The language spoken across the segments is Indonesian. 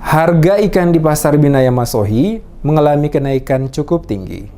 Harga ikan di Pasar Binaya Masohi mengalami kenaikan cukup tinggi.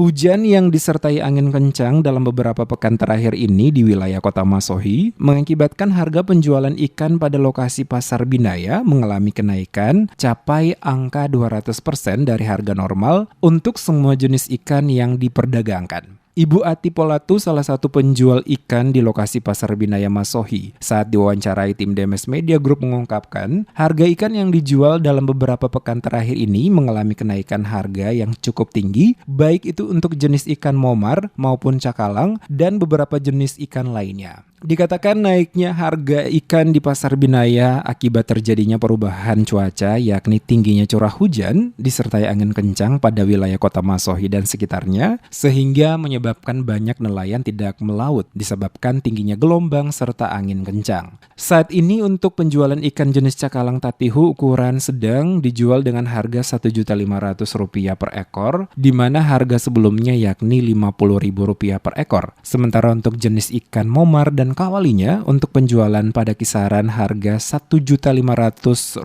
Hujan yang disertai angin kencang dalam beberapa pekan terakhir ini di wilayah kota Masohi mengakibatkan harga penjualan ikan pada lokasi Pasar Binaya mengalami kenaikan capai angka 200% dari harga normal untuk semua jenis ikan yang diperdagangkan. Ibu Ati Polatu, salah satu penjual ikan di lokasi Pasar Binaya Masohi, saat diwawancarai tim Demes Media Group mengungkapkan, harga ikan yang dijual dalam beberapa pekan terakhir ini mengalami kenaikan harga yang cukup tinggi, baik itu untuk jenis ikan momar maupun cakalang dan beberapa jenis ikan lainnya. Dikatakan naiknya harga ikan di Pasar Binaya akibat terjadinya perubahan cuaca, yakni tingginya curah hujan disertai angin kencang pada wilayah kota Masohi dan sekitarnya, sehingga menyebabkan banyak nelayan tidak melaut disebabkan tingginya gelombang serta angin kencang. Saat ini untuk penjualan ikan jenis cakalang tatihu ukuran sedang dijual dengan harga Rp1.500.000 per ekor, di mana harga sebelumnya yakni Rp50.000 per ekor. Sementara untuk jenis ikan momar dan kawalinya untuk penjualan pada kisaran harga Rp1.500.000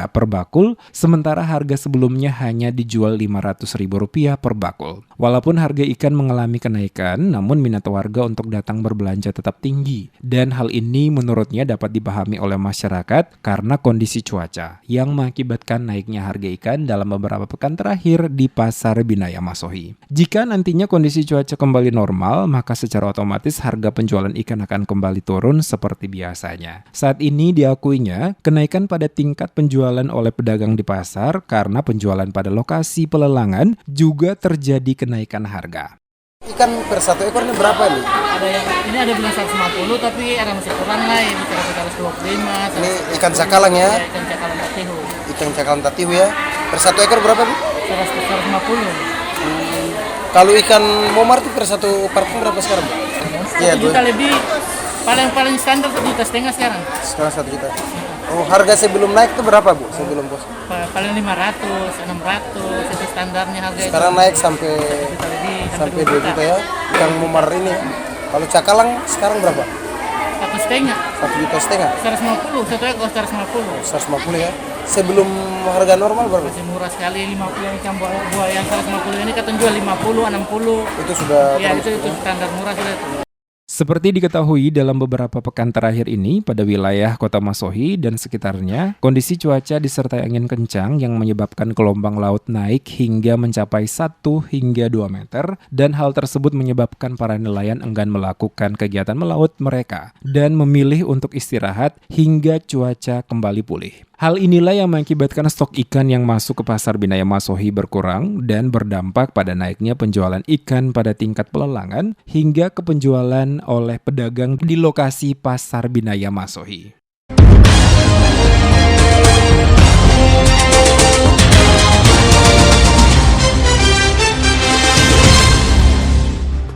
per bakul, sementara harga sebelumnya hanya dijual Rp500.000 per bakul. Walaupun harga ikan mengalami kenaikan, namun minat warga untuk datang berbelanja tetap tinggi, dan hal ini menurutnya dapat dipahami oleh masyarakat karena kondisi cuaca yang mengakibatkan naiknya harga ikan dalam beberapa pekan terakhir di Pasar Binaya Masohi. Jika nantinya kondisi cuaca kembali normal, maka secara otomatis harga penjualan ikan akan kembali turun seperti biasanya. Saat ini diakuinya kenaikan pada tingkat penjualan oleh pedagang di pasar karena penjualan pada lokasi pelelangan juga terjadi kenaikan harga. Ikan per satu ekor ini berapa nih? Ini ada bilang 150 tapi ada masih kurang lah, ini 125. Ini ikan cakalang ya? Ya, ikan cakalang tatihu. Ikan cakalang tatihu ya. Per satu ekor berapa nih? 150. Kalau ikan momar itu per satu parting berapa sekarang? Iya, 1 juta lebih. Paling standar 1,5 juta sekarang. Sekarang 1 juta. Oh, harga sebelum naik itu berapa, Bu? Sebelum bos? Paling 500, 600 itu standarnya harga. Sekarang itu. naik sampai 1 juta lebih, sampai 2 juta ya. Ikan momar ini. Kalau cakalang sekarang berapa? 1,5 juta. 1,5 juta. 150, satu ekor 150. 150 ya. Sebelum harga normal berapa? Masih murah sekali, 50 ikan buah yang 150 ini kita jual 50, 60. Itu sudah Ya, itu standar murah sudah itu. Seperti diketahui dalam beberapa pekan terakhir ini pada wilayah kota Masohi dan sekitarnya, kondisi cuaca disertai angin kencang yang menyebabkan gelombang laut naik hingga mencapai 1 hingga 2 meter, dan hal tersebut menyebabkan para nelayan enggan melakukan kegiatan melaut mereka dan memilih untuk istirahat hingga cuaca kembali pulih. Hal inilah yang mengakibatkan stok ikan yang masuk ke Pasar Binaya Masohi berkurang dan berdampak pada naiknya penjualan ikan pada tingkat pelelangan hingga ke penjualan oleh pedagang di lokasi Pasar Binaya Masohi.